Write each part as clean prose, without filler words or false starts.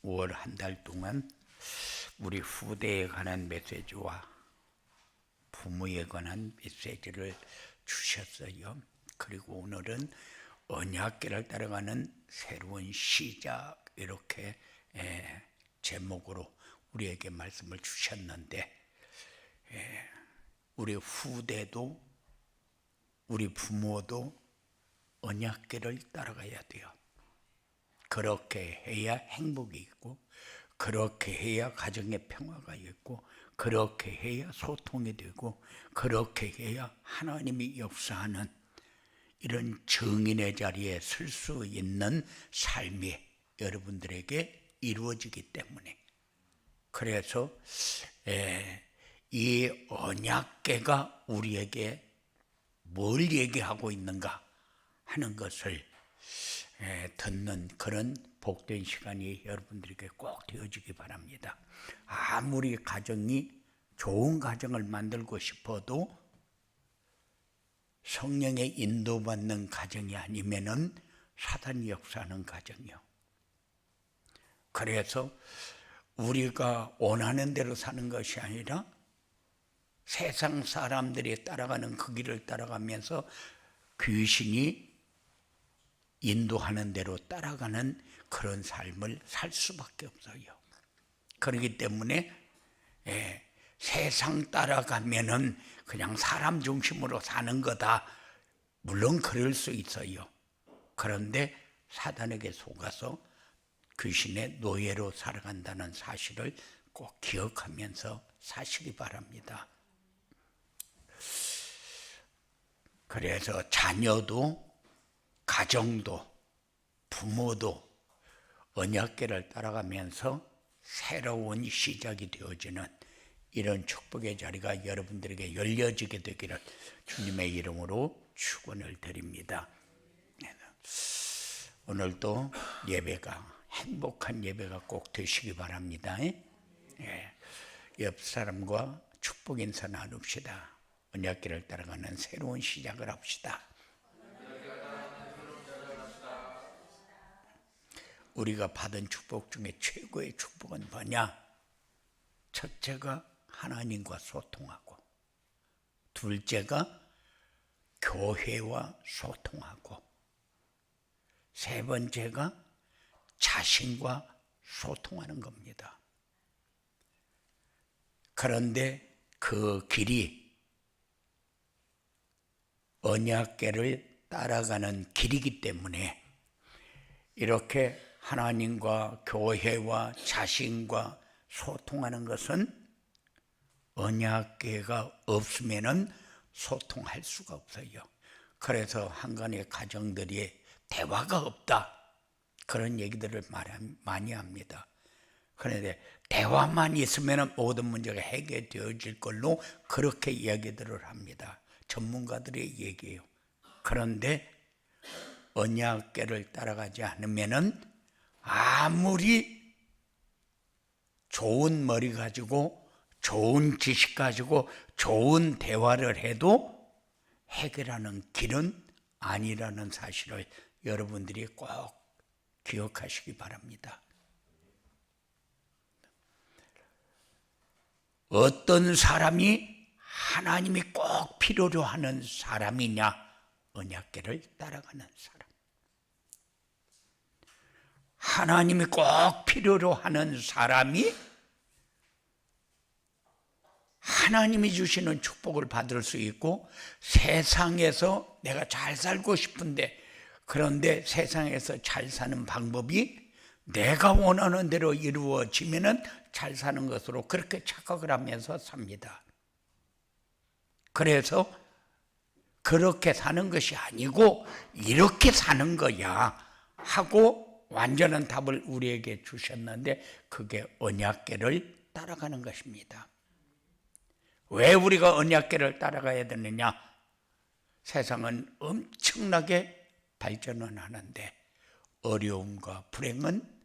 5월 한 달 동안 우리 후대에 관한 메시지와 부모에 관한 메시지를 주셨어요. 그리고 오늘은 언약궤를 따라가는 새로운 시작, 이렇게 제목으로 우리에게 말씀을 주셨는데, 우리 후대도 우리 부모도 언약궤를 따라가야 돼요. 그렇게 해야 행복이 있고, 그렇게 해야 가정의 평화가 있고, 그렇게 해야 소통이 되고, 그렇게 해야 하나님이 역사하는 이런 증인의 자리에 설 수 있는 삶이 여러분들에게 이루어지기 때문에, 그래서 이 언약궤가 우리에게 뭘 얘기하고 있는가 하는 것을 듣는 그런 복된 시간이 여러분들에게 꼭 되어지기 바랍니다. 아무리 가정이 좋은 가정을 만들고 싶어도 성령의 인도받는 가정이 아니면은 사단이 역사하는 가정이요. 그래서 우리가 원하는 대로 사는 것이 아니라 세상 사람들이 따라가는 그 길을 따라가면서 귀신이 인도하는 대로 따라가는 그런 삶을 살 수밖에 없어요. 그렇기 때문에 세상 따라가면은 그냥 사람 중심으로 사는 거다. 물론 그럴 수 있어요. 그런데 사단에게 속아서 귀신의 노예로 살아간다는 사실을 꼭 기억하면서 사시기 바랍니다. 그래서 자녀도 가정도 부모도 언약궤를 따라가면서 새로운 시작이 되어지는 이런 축복의 자리가 여러분들에게 열려지게 되기를 주님의 이름으로 축원을 드립니다. 오늘도 예배가 행복한 예배가 꼭 되시기 바랍니다. 옆 사람과 축복 인사 나눕시다. 언약궤를 따라가는 새로운 시작을 합시다. 우리가 받은 축복 중에 최고의 축복은 뭐냐? 첫째가 하나님과 소통하고, 둘째가 교회와 소통하고, 세 번째가 자신과 소통하는 겁니다. 그런데 그 길이 언약궤를 따라가는 길이기 때문에 이렇게 하나님과 교회와 자신과 소통하는 것은 언약궤가 없으면은 소통할 수가 없어요. 그래서 한간의 가정들이 대화가 없다, 그런 얘기들을 많이 합니다. 그런데 대화만 있으면 모든 문제가 해결되어질 걸로 그렇게 이야기들을 합니다. 전문가들의 얘기예요. 그런데 언약궤를 따라가지 않으면은 아무리 좋은 머리 가지고 좋은 지식 가지고 좋은 대화를 해도 해결하는 길은 아니라는 사실을 여러분들이 꼭 기억하시기 바랍니다. 어떤 사람이 하나님이 꼭 필요로 하는 사람이냐? 언약궤를 따라가는 사람. 하나님이 꼭 필요로 하는 사람이 하나님이 주시는 축복을 받을 수 있고, 세상에서 내가 잘 살고 싶은데, 그런데 세상에서 잘 사는 방법이 내가 원하는 대로 이루어지면은 잘 사는 것으로 그렇게 착각을 하면서 삽니다. 그래서 그렇게 사는 것이 아니고 이렇게 사는 거야 하고 완전한 답을 우리에게 주셨는데, 그게 언약궤를 따라가는 것입니다. 왜 우리가 언약궤를 따라가야 되느냐? 세상은 엄청나게 발전은 하는데 어려움과 불행은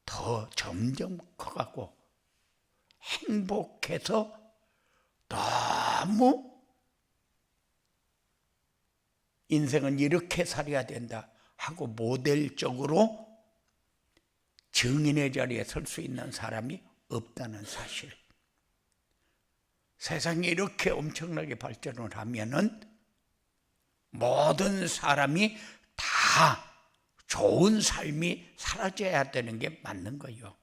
더 점점 커가고, 행복해서 너무 인생은 이렇게 살아야 된다 하고 모델적으로 증인의 자리에 설 수 있는 사람이 없다는 사실. 세상이 이렇게 엄청나게 발전을 하면은 모든 사람이 다 좋은 삶이 사라져야 되는 게 맞는 거예요.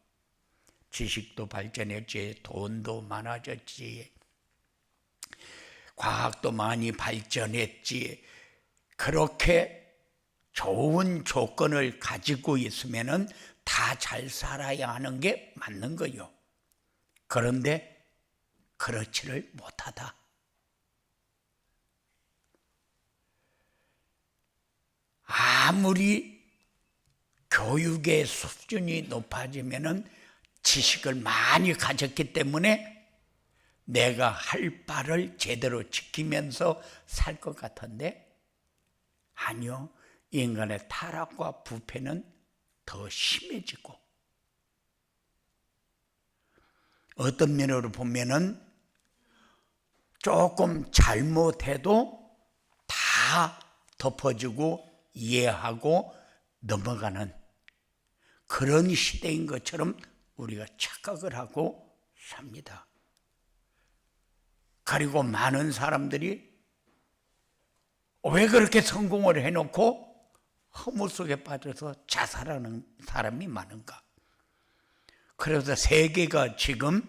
지식도 발전했지, 돈도 많아졌지, 과학도 많이 발전했지. 그렇게 좋은 조건을 가지고 있으면은 다 잘 살아야 하는 게 맞는 거예요. 그런데 그렇지를 못하다. 아무리 교육의 수준이 높아지면은 지식을 많이 가졌기 때문에 내가 할 바를 제대로 지키면서 살 것 같은데, 아니요. 인간의 타락과 부패는 더 심해지고, 어떤 면으로 보면은 조금 잘못해도 다 덮어주고 이해하고 넘어가는 그런 시대인 것처럼 우리가 착각을 하고 삽니다. 그리고 많은 사람들이 왜 그렇게 성공을 해놓고 허무 속에 빠져서 자살하는 사람이 많은가? 그래서 세계가 지금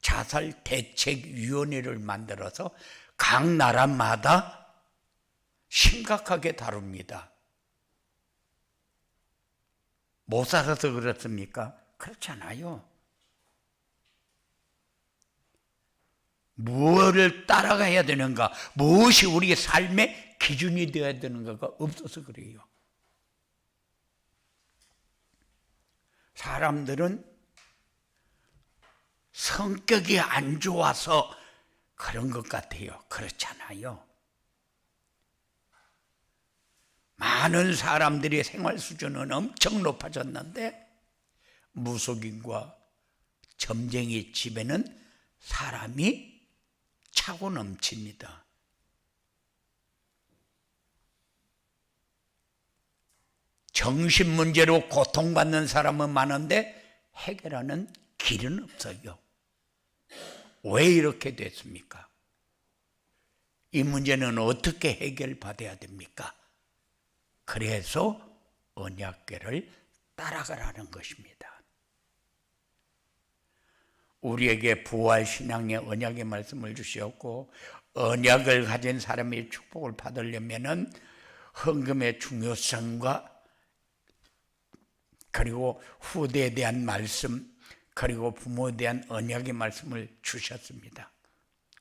자살 대책위원회를 만들어서 각 나라마다 심각하게 다룹니다. 못 살아서 그렇습니까? 그렇지 않아요. 무엇을 따라가야 되는가, 무엇이 우리의 삶의 기준이 되어야 되는가가 없어서 그래요. 사람들은 성격이 안 좋아서 그런 것 같아요. 그렇잖아요. 많은 사람들의 생활 수준은 엄청 높아졌는데 무속인과 점쟁이 집에는 사람이 차고 넘칩니다. 정신 문제로 고통받는 사람은 많은데 해결하는 길은 없어요. 왜 이렇게 됐습니까? 이 문제는 어떻게 해결받아야 됩니까? 그래서 언약궤를 따라가라는 것입니다. 우리에게 부활신앙의 언약의 말씀을 주셨고, 언약을 가진 사람이 축복을 받으려면은 헌금의 중요성과 그리고 후대에 대한 말씀, 그리고 부모에 대한 언약의 말씀을 주셨습니다.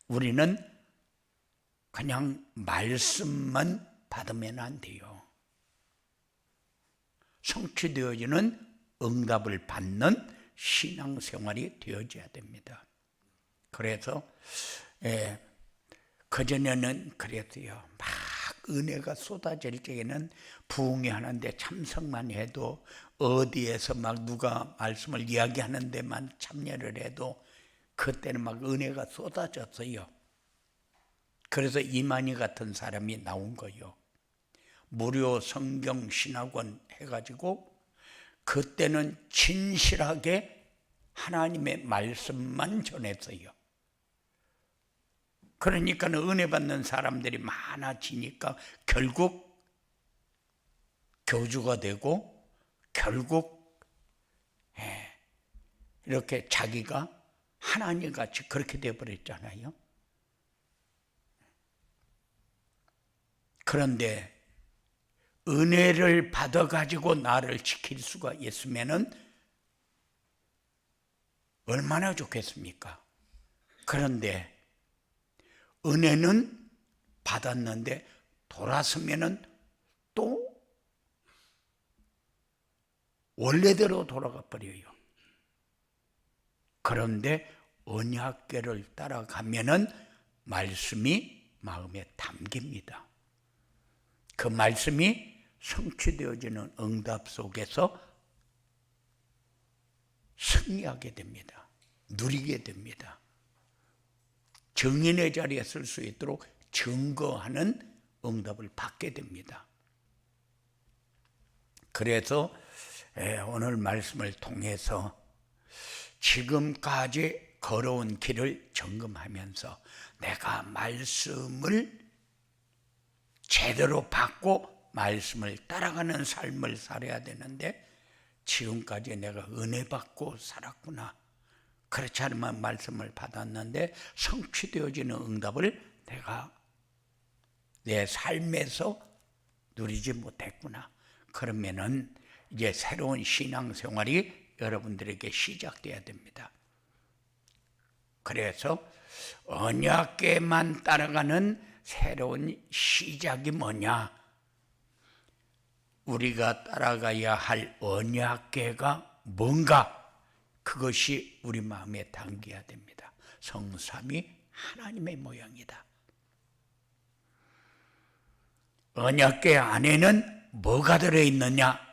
우리는 그냥 말씀만 받으면 안 돼요. 성취되어지는 응답을 받는 신앙생활이 되어져야 됩니다. 그래서 그전에는 그랬어요. 막 은혜가 쏟아질 때에는 부흥회 하는데 참석만 해도, 어디에서 막 누가 말씀을 이야기하는 데만 참여를 해도 그때는 막 은혜가 쏟아졌어요. 그래서 이만희 같은 사람이 나온 거예요. 무료 성경 신학원 해가지고 그때는 진실하게 하나님의 말씀만 전했어요. 그러니까 은혜 받는 사람들이 많아지니까 결국 교주가 되고, 결국 이렇게 자기가 하나님같이 그렇게 되어버렸잖아요. 그런데 은혜를 받아가지고 나를 지킬 수가 있으면은 얼마나 좋겠습니까? 그런데 은혜는 받았는데 돌아서면은 또 원래대로 돌아가 버려요. 그런데 언약궤를 따라가면은 말씀이 마음에 담깁니다. 그 말씀이 성취되어지는 응답 속에서 승리하게 됩니다. 누리게 됩니다. 증인의 자리에 설 수 있도록 증거하는 응답을 받게 됩니다. 그래서 오늘 말씀을 통해서 지금까지 걸어온 길을 점검하면서 내가 말씀을 제대로 받고 말씀을 따라가는 삶을 살아야 되는데 지금까지 내가 은혜 받고 살았구나. 그렇지 않으면 말씀을 받았는데 성취되어지는 응답을 내가 내 삶에서 누리지 못했구나. 그러면은 이제 새로운 신앙생활이 여러분들에게 시작돼야 됩니다. 그래서 언약궤만 따라가는 새로운 시작이 뭐냐? 우리가 따라가야 할 언약궤가 뭔가? 그것이 우리 마음에 담겨야 됩니다. 성삼위 하나님의 모양이다. 언약궤 안에는 뭐가 들어있느냐?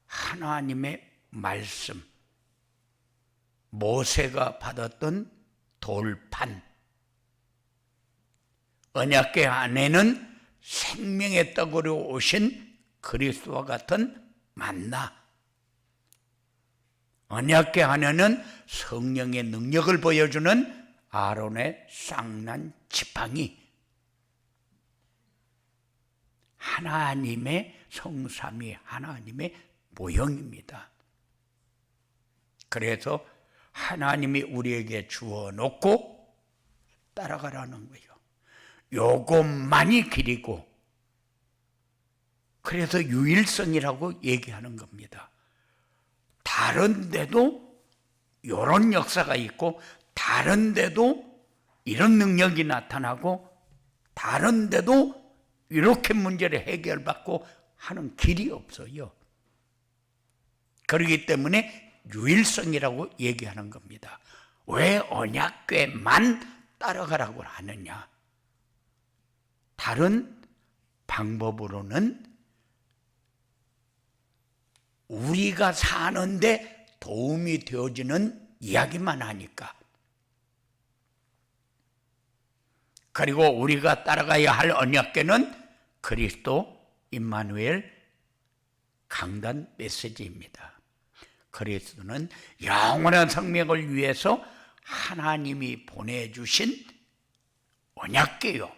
하나님의 말씀, 모세가 받았던 돌판, 언약궤 안에는 생명의 떡으로 오신 그리스도와 같은 만나, 언약궤 안에는 성령의 능력을 보여주는 아론의 쌍난 지팡이, 하나님의 성삼위 하나님의 모형입니다. 그래서 하나님이 우리에게 주어놓고 따라가라는 거예요. 요것만이 길이고, 그래서 유일성이라고 얘기하는 겁니다. 다른 데도 이런 역사가 있고, 다른 데도 이런 능력이 나타나고, 다른 데도 이렇게 문제를 해결받고 하는 길이 없어요. 그렇기 때문에 유일성이라고 얘기하는 겁니다. 왜 언약궤만 따라가라고 하느냐? 다른 방법으로는 우리가 사는데 도움이 되어지는 이야기만 하니까. 그리고 우리가 따라가야 할 언약궤는 그리스도 임마누엘 강단 메시지입니다. 그리스도는 영원한 생명을 위해서 하나님이 보내주신 언약궤요.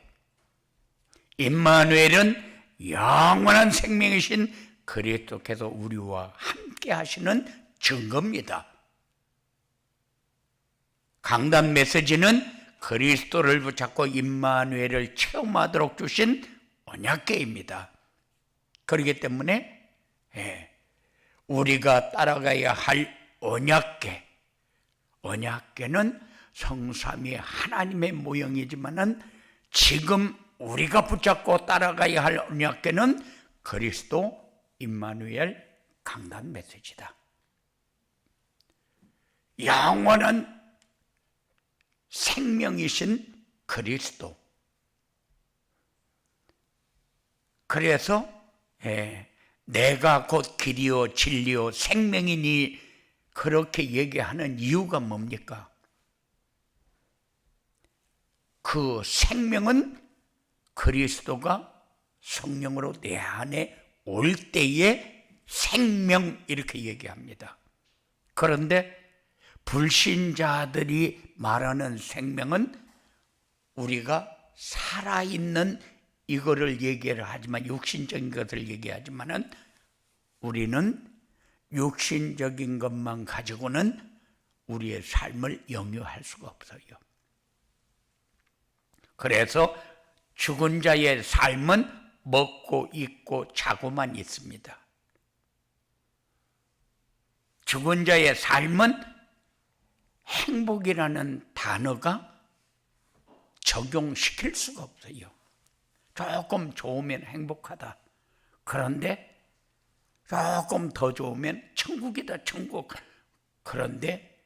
임마누엘은 영원한 생명이신 그리스도께서 우리와 함께 하시는 증거입니다. 강단 메시지는 그리스도를 붙잡고 임마누엘을 체험하도록 주신 언약궤입니다. 그렇기 때문에 우리가 따라가야 할 언약궤는 성삼위 하나님의 모형이지만은 지금 우리가 붙잡고 따라가야 할 언약궤는 그리스도 임마누엘 강단 메시지다. 영원한 생명이신 그리스도. 그래서 내가 곧 길이요 진리요 생명이니 그렇게 얘기하는 이유가 뭡니까? 그 생명은 그리스도가 성령으로 내 안에 올 때의 생명, 이렇게 얘기합니다. 그런데 불신자들이 말하는 생명은 우리가 살아있는 이거를 얘기를 하지만, 육신적인 것을 얘기하지만은 우리는 육신적인 것만 가지고는 우리의 삶을 영유할 수가 없어요. 그래서 죽은 자의 삶은 먹고 입고 자고만 있습니다. 죽은 자의 삶은 행복이라는 단어가 적용시킬 수가 없어요. 조금 좋으면 행복하다. 그런데 조금 더 좋으면 천국이다, 천국. 그런데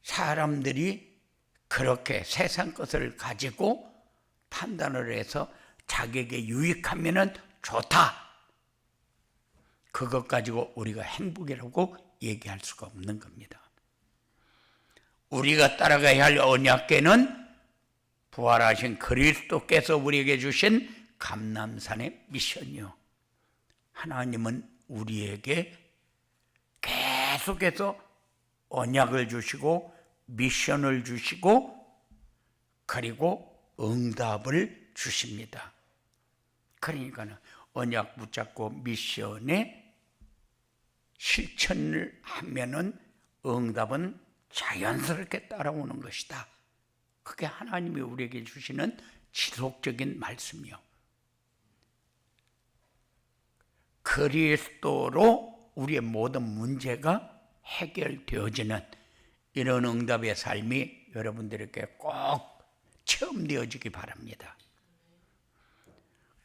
사람들이 그렇게 세상 것을 가지고 판단을 해서 자기에게 유익하면 좋다. 그것 가지고 우리가 행복이라고 얘기할 수가 없는 겁니다. 우리가 따라가야 할 언약궤는 부활하신 그리스도께서 우리에게 주신 감람산의 미션이요. 하나님은 우리에게 계속해서 언약을 주시고 미션을 주시고 그리고 응답을 주십니다. 그러니까는 언약 붙잡고 미션에 실천을 하면은 응답은 자연스럽게 따라오는 것이다. 그게 하나님이 우리에게 주시는 지속적인 말씀이요. 그리스도로 우리의 모든 문제가 해결되어지는 이런 응답의 삶이 여러분들에게 꼭 체험되어지기 바랍니다.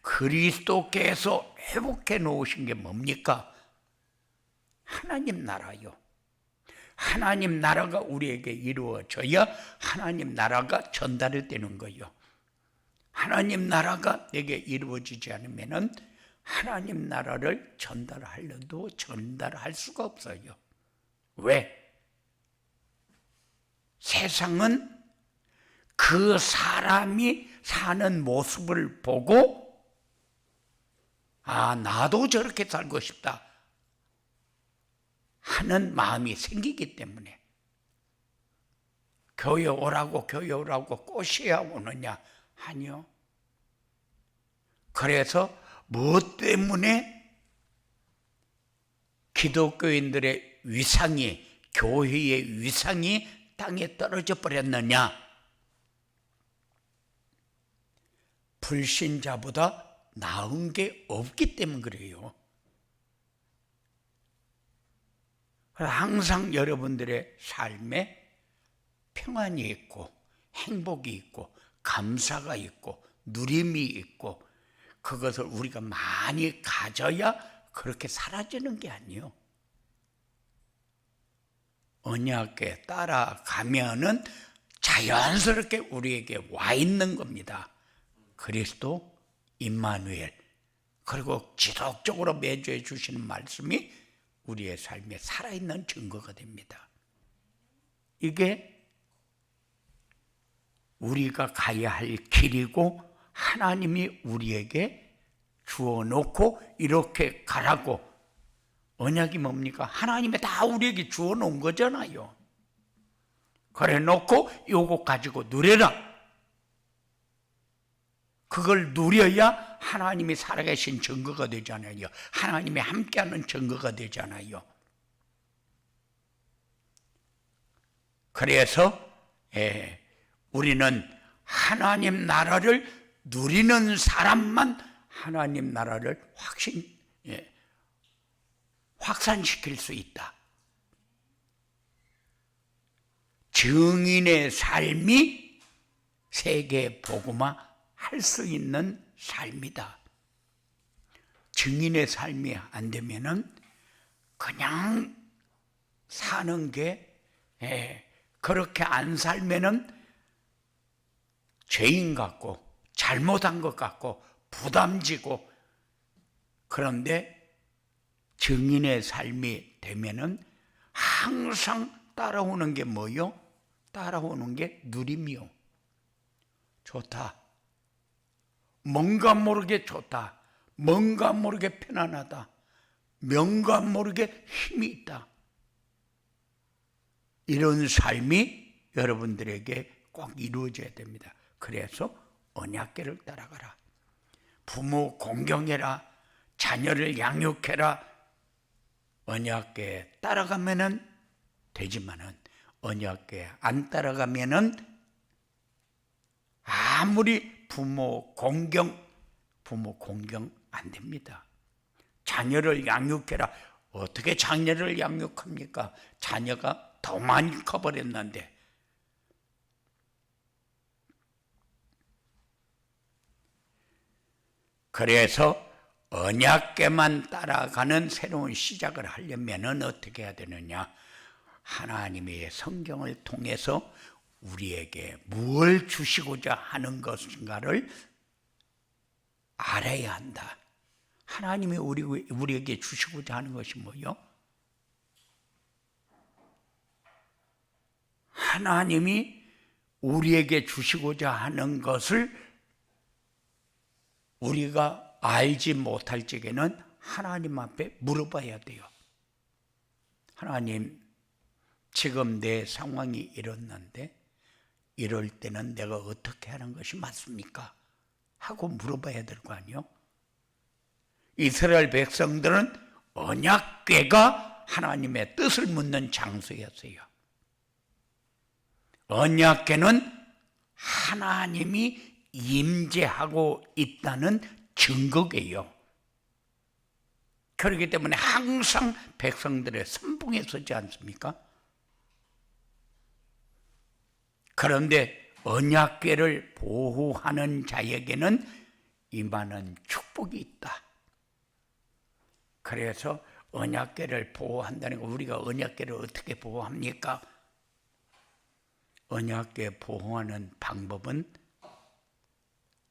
그리스도께서 회복해 놓으신 게 뭡니까? 하나님 나라요. 하나님 나라가 우리에게 이루어져야 하나님 나라가 전달이 되는 거예요. 하나님 나라가 내게 이루어지지 않으면 하나님 나라를 전달하려도 전달할 수가 없어요. 왜? 세상은 그 사람이 사는 모습을 보고 아, 나도 저렇게 살고 싶다 하는 마음이 생기기 때문에 교회 오라고 꼬셔야 오느냐? 아니요. 그래서 무엇 때문에 기독교인들의 위상이, 교회의 위상이 땅에 떨어져 버렸느냐? 불신자보다 나은 게 없기 때문에 그래요. 항상 여러분들의 삶에 평안이 있고 행복이 있고 감사가 있고 누림이 있고 그것을 우리가 많이 가져야 그렇게 사라지는 게 아니에요. 언약에 따라가면은 자연스럽게 우리에게 와 있는 겁니다. 그리스도 임마누엘, 그리고 지속적으로 매주 해 주시는 말씀이 우리의 삶에 살아있는 증거가 됩니다. 이게 우리가 가야 할 길이고 하나님이 우리에게 주어놓고 이렇게 가라고. 언약이 뭡니까? 하나님이 다 우리에게 주어놓은 거잖아요. 그래 놓고 요거 가지고 누려라. 그걸 누려야 하나님이 살아계신 증거가 되잖아요. 하나님이 함께하는 증거가 되잖아요. 그래서 우리는 하나님 나라를 누리는 사람만 하나님 나라를 확산시킬 수 있다. 증인의 삶이 세계 복음화 할 수 있는 삶이다. 증인의 삶이 안 되면은 그냥 사는 게 그렇게 안 살면은 죄인 같고 잘못한 것 같고 부담지고, 그런데 증인의 삶이 되면은 항상 따라오는 게 뭐요? 따라오는 게 누림이요. 좋다. 뭔가 모르게 좋다. 뭔가 모르게 편안하다. 뭔가 모르게 힘이 있다. 이런 삶이 여러분들에게 꼭 이루어져야 됩니다. 그래서 언약궤를 따라가라. 부모 공경해라. 자녀를 양육해라. 언약궤 따라가면은 되지만은 언약궤 안 따라가면은 아무리 부모 공경 안 됩니다. 자녀를 양육해라. 어떻게 자녀를 양육합니까? 자녀가 더 많이 커버렸는데. 그래서 언약궤만 따라가는 새로운 시작을 하려면 어떻게 해야 되느냐? 하나님의 성경을 통해서 우리에게 무엇을 주시고자 하는 것인가를 알아야 한다. 하나님이 우리에게 주시고자 하는 것이 뭐요? 하나님이 우리에게 주시고자 하는 것을 우리가 알지 못할 적에는 하나님 앞에 물어봐야 돼요. 하나님, 지금 내 상황이 이렇는데 이럴 때는 내가 어떻게 하는 것이 맞습니까? 하고 물어봐야 될 거 아니에요? 이스라엘 백성들은 언약궤가 하나님의 뜻을 묻는 장소였어요. 언약궤는 하나님이 임재하고 있다는 증거예요. 그렇기 때문에 항상 백성들의 선봉에 서지 않습니까? 그런데 언약궤를 보호하는 자에게는 임하는 축복이 있다. 그래서 언약궤를 보호한다는 거, 우리가 언약궤를 어떻게 보호합니까? 언약궤 보호하는 방법은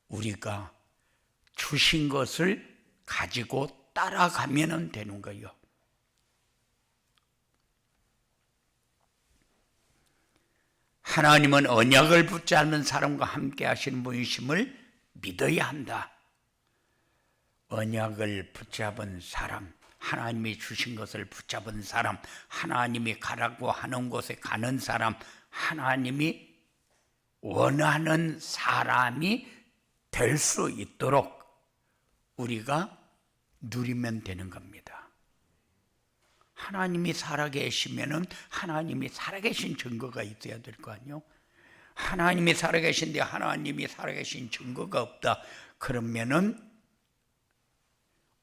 우리가 주신 것을 가지고 따라가면 되는 거예요. 하나님은 언약을 붙잡는 사람과 함께 하시는 분이심을 믿어야 한다. 언약을 붙잡은 사람, 하나님이 주신 것을 붙잡은 사람, 하나님이 가라고 하는 곳에 가는 사람, 하나님이 원하는 사람이 될 수 있도록 우리가 누리면 되는 겁니다. 하나님이 살아계시면은 하나님이 살아계신 증거가 있어야 될 거 아니에요? 하나님이 살아계신데 하나님이 살아계신 증거가 없다. 그러면은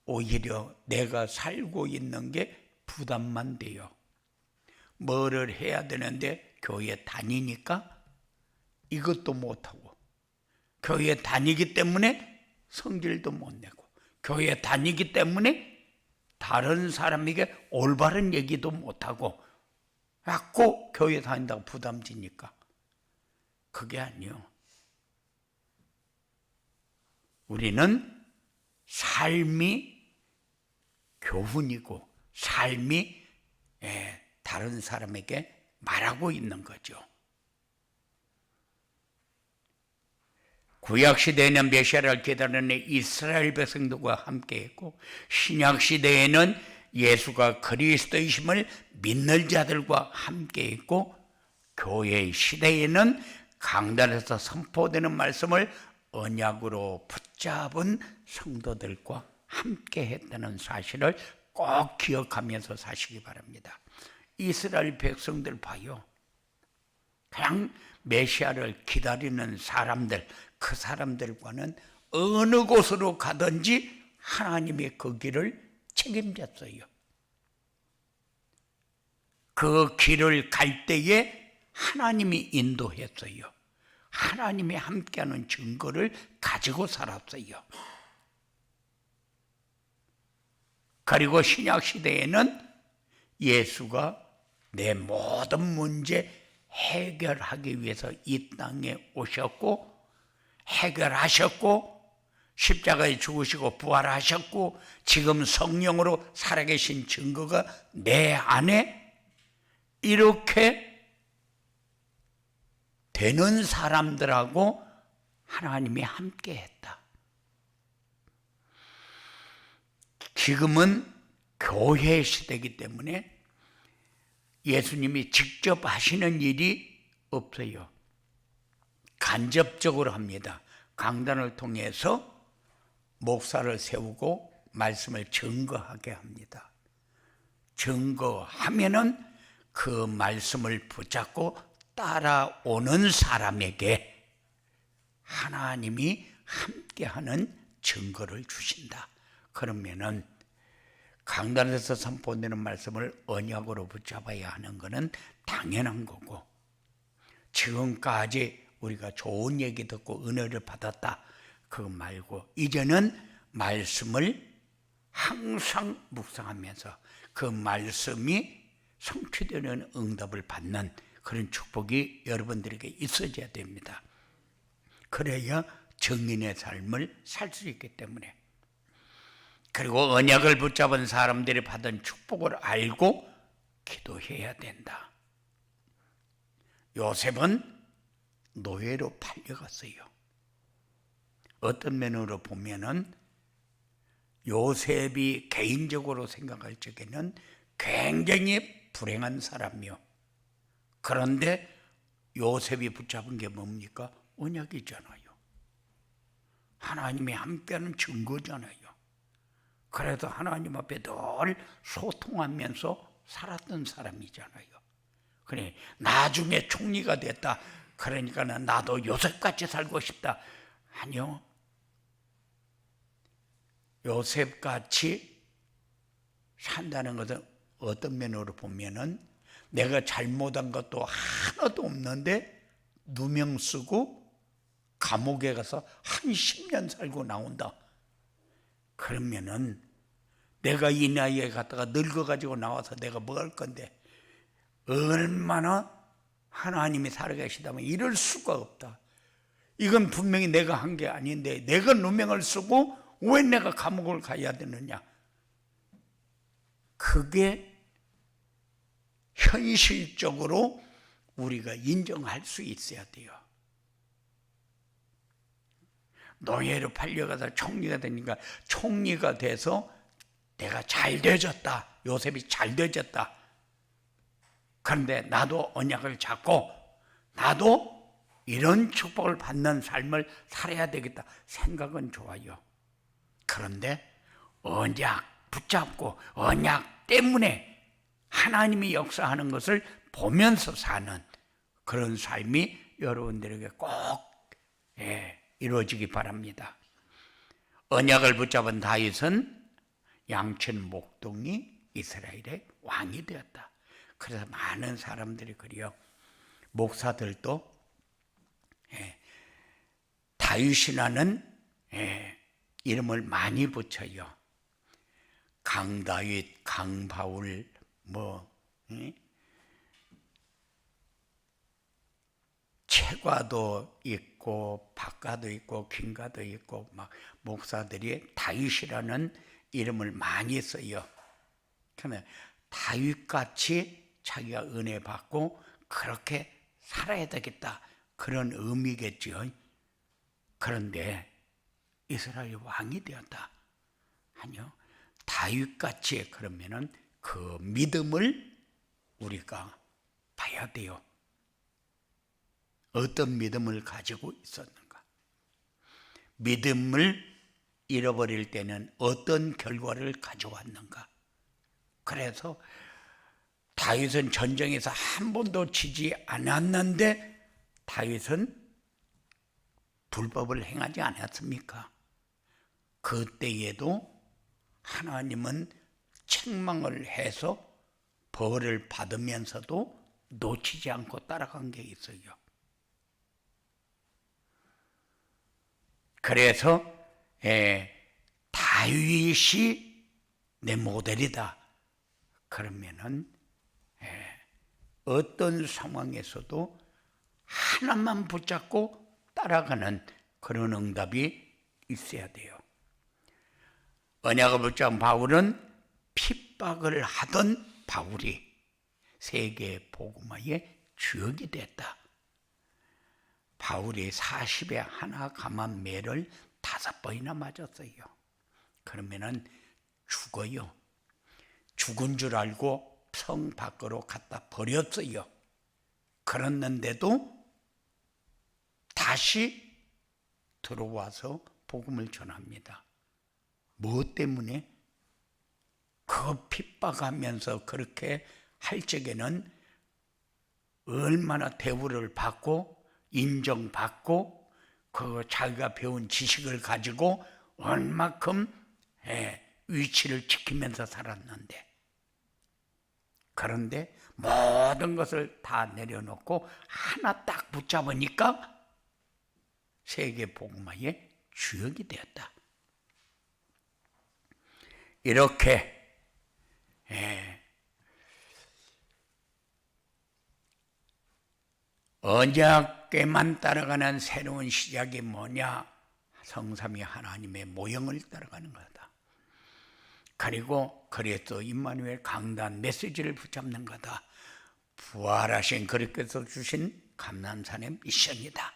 오히려 내가 살고 있는 게 부담만 돼요. 뭐를 해야 되는데 교회 다니니까 이것도 못하고, 교회 다니기 때문에 성질도 못 내고, 교회 다니기 때문에 다른 사람에게 올바른 얘기도 못하고, 자꾸 교회 다닌다고 부담지니까. 그게 아니요. 우리는 삶이 교훈이고 삶이 다른 사람에게 말하고 있는 거죠. 구약시대에는 메시아를 기다리는 이스라엘 백성들과 함께했고, 신약시대에는 예수가 그리스도이심을 믿는 자들과 함께했고, 교회 시대에는 강단에서 선포되는 말씀을 언약으로 붙잡은 성도들과 함께했다는 사실을 꼭 기억하면서 사시기 바랍니다. 이스라엘 백성들 봐요. 그냥 메시아를 기다리는 사람들, 그 사람들과는 어느 곳으로 가든지 하나님이 그 길을 책임졌어요. 그 길을 갈 때에 하나님이 인도했어요. 하나님이 함께하는 증거를 가지고 살았어요. 그리고 신약시대에는 예수가 내 모든 문제 해결하기 위해서 이 땅에 오셨고, 해결하셨고, 십자가에 죽으시고 부활하셨고, 지금 성령으로 살아계신 증거가 내 안에 이렇게 되는 사람들하고 하나님이 함께 했다. 지금은 교회 시대이기 때문에 예수님이 직접 하시는 일이 없어요. 간접적으로 합니다. 강단을 통해서 목사를 세우고 말씀을 증거하게 합니다. 증거하면은 그 말씀을 붙잡고 따라오는 사람에게 하나님이 함께하는 증거를 주신다. 그러면은 강단에서 선포되는 말씀을 언약으로 붙잡아야 하는 것은 당연한 거고, 지금까지 우리가 좋은 얘기 듣고 은혜를 받았다, 그거 말고 이제는 말씀을 항상 묵상하면서 그 말씀이 성취되는 응답을 받는 그런 축복이 여러분들에게 있어야 됩니다. 그래야 정인의 삶을 살 수 있기 때문에. 그리고 언약을 붙잡은 사람들이 받은 축복을 알고 기도해야 된다. 요셉은 노예로 팔려갔어요. 어떤 면으로 보면은 요셉이 개인적으로 생각할 적에는 굉장히 불행한 사람이요. 그런데 요셉이 붙잡은 게 뭡니까? 언약이잖아요. 하나님이 함께하는 증거잖아요. 그래도 하나님 앞에 늘 소통하면서 살았던 사람이잖아요. 그래, 나중에 총리가 됐다. 그러니까는 나도 요셉같이 살고 싶다. 아니요. 요셉같이 산다는 것은 어떤 면으로 보면은 내가 잘못한 것도 하나도 없는데 누명 쓰고 감옥에 가서 한 10년 살고 나온다. 그러면은 내가 이 나이에 갔다가 늙어가지고 나와서 내가 뭐 할 건데, 얼마나 하나님이 살아계시다면 이럴 수가 없다. 이건 분명히 내가 한 게 아닌데 내가 누명을 쓰고 왜 내가 감옥을 가야 되느냐. 그게 현실적으로 우리가 인정할 수 있어야 돼요. 노예로 팔려가서 총리가 되니까 총리가 돼서 내가 잘 되졌다. 요셉이 잘 되졌다. 그런데 나도 언약을 잡고 나도 이런 축복을 받는 삶을 살아야 되겠다. 생각은 좋아요. 그런데 언약 붙잡고 언약 때문에 하나님이 역사하는 것을 보면서 사는 그런 삶이 여러분들에게 꼭 이루어지기 바랍니다. 언약을 붙잡은 다윗은 양천 목동이 이스라엘의 왕이 되었다. 그래서 많은 사람들이 그래요. 목사들도 다윗이라는 이름을 많이 붙여요. 강다윗, 강바울, 채과도 있고 박가도 있고 김가도 있고 막 목사들이 다윗이라는 이름을 많이 써요. 그러면 다윗같이 자기가 은혜 받고 그렇게 살아야 되겠다, 그런 의미겠죠. 그런데 이스라엘 왕이 되었다. 아니요. 다윗같이 그러면은 그 믿음을 우리가 봐야 돼요. 어떤 믿음을 가지고 있었는가? 믿음을 잃어버릴 때는 어떤 결과를 가져왔는가? 그래서 다윗은 전쟁에서 한 번도 지지 않았는데 다윗은 불법을 행하지 않았습니까? 그때에도 하나님은 책망을 해서 벌을 받으면서도 놓치지 않고 따라간 게 있어요. 그래서 다윗이 내 모델이다. 그러면은 어떤 상황에서도 하나만 붙잡고 따라가는 그런 응답이 있어야 돼요. 언약을 붙잡은 바울은 핍박을 하던 바울이 세계 복음화의 주역이 됐다. 바울이 40에 하나 감한 매를 5번이나 맞았어요. 그러면은 죽어요. 죽은 줄 알고 성 밖으로 갖다 버렸어요. 그랬는데도 다시 들어와서 복음을 전합니다. 무엇 때문에? 그 핍박하면서 그렇게 할 적에는 얼마나 대우를 받고 인정받고 그 자기가 배운 지식을 가지고 얼마큼 위치를 지키면서 살았는데, 그런데 모든 것을 다 내려놓고 하나 딱 붙잡으니까 세계 복음화의 주역이 되었다. 이렇게 언약에만 따라가는 새로운 시작이 뭐냐? 성삼위 하나님의 모형을 따라가는 거다. 그리고 그리스도 임마누엘 강단 메시지를 붙잡는 거다. 부활하신 그리스도께서 주신 감람산의 미션이다.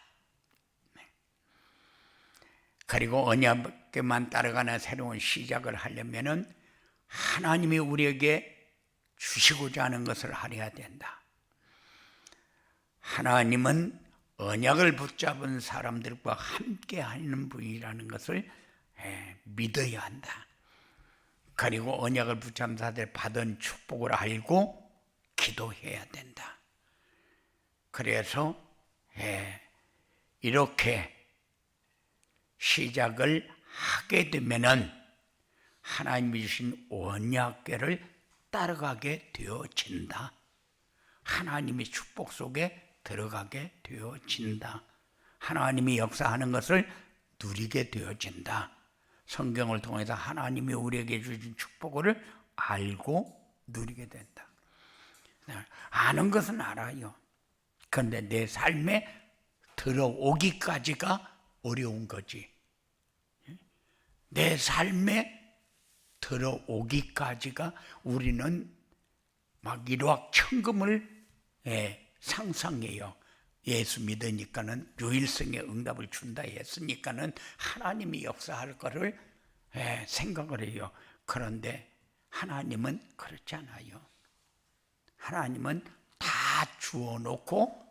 그리고 언약에만 따라가는 새로운 시작을 하려면은 하나님이 우리에게 주시고자 하는 것을 하려야 된다. 하나님은 언약을 붙잡은 사람들과 함께 하는 분이라는 것을 믿어야 한다. 그리고 언약을 붙잡은 자들 받은 축복을 알고 기도해야 된다. 그래서 이렇게 시작을 하게 되면은 하나님이 주신 언약궤를 따라가게 되어진다. 하나님의 축복 속에 들어가게 되어진다. 하나님이 역사하는 것을 누리게 되어진다. 성경을 통해서 하나님이 우리에게 주신 축복을 알고 누리게 된다. 아는 것은 알아요. 그런데 내 삶에 들어오기까지가 어려운 거지. 내 삶에 들어오기까지가 우리는 막 일확천금을 상상해요. 예수 믿으니까는 유일성의 응답을 준다 했으니까는 하나님이 역사할 거를 생각을 해요. 그런데 하나님은 그렇지 않아요. 하나님은 다 주어놓고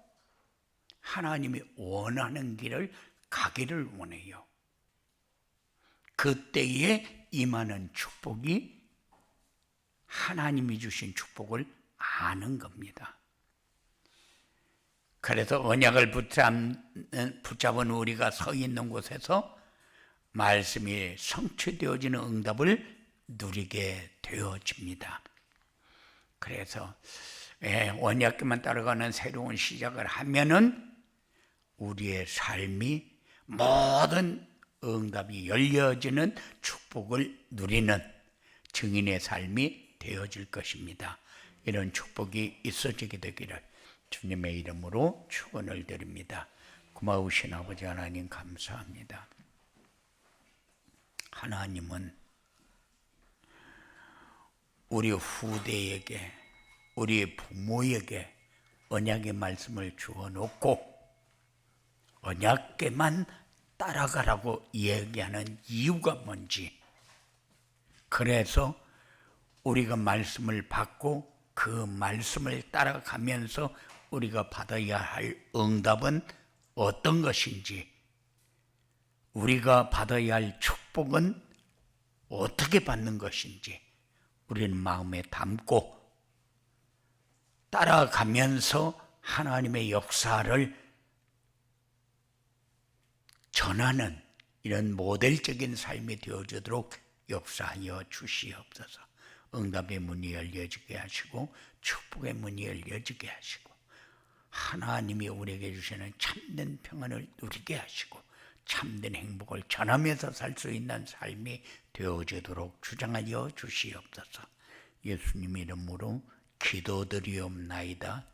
하나님이 원하는 길을 가기를 원해요. 그때에 임하는 축복이 하나님이 주신 축복을 아는 겁니다. 그래서 언약을 붙잡은 우리가 서 있는 곳에서 말씀이 성취되어지는 응답을 누리게 되어집니다. 그래서 언약궤만 따라가는 새로운 시작을 하면은 우리의 삶이 모든 응답이 열려지는 축복을 누리는 증인의 삶이 되어질 것입니다. 이런 축복이 있어지게 되기를 주님의 이름으로 축원을 드립니다. 고마우신 아버지 하나님 감사합니다. 하나님은 우리 후대에게, 우리 부모에게 언약의 말씀을 주어놓고 언약궤만 따라가라고 얘기하는 이유가 뭔지, 그래서 우리가 말씀을 받고 그 말씀을 따라가면서 우리가 받아야 할 응답은 어떤 것인지, 우리가 받아야 할 축복은 어떻게 받는 것인지 우리는 마음에 담고 따라가면서 하나님의 역사를 전하는 이런 모델적인 삶이 되어지도록 역사하여 주시옵소서. 응답의 문이 열려지게 하시고 축복의 문이 열려지게 하시고 하나님이 우리에게 주시는 참된 평안을 누리게 하시고 참된 행복을 전하면서 살 수 있는 삶이 되어지도록 주장하여 주시옵소서. 예수님 이름으로 기도드리옵나이다.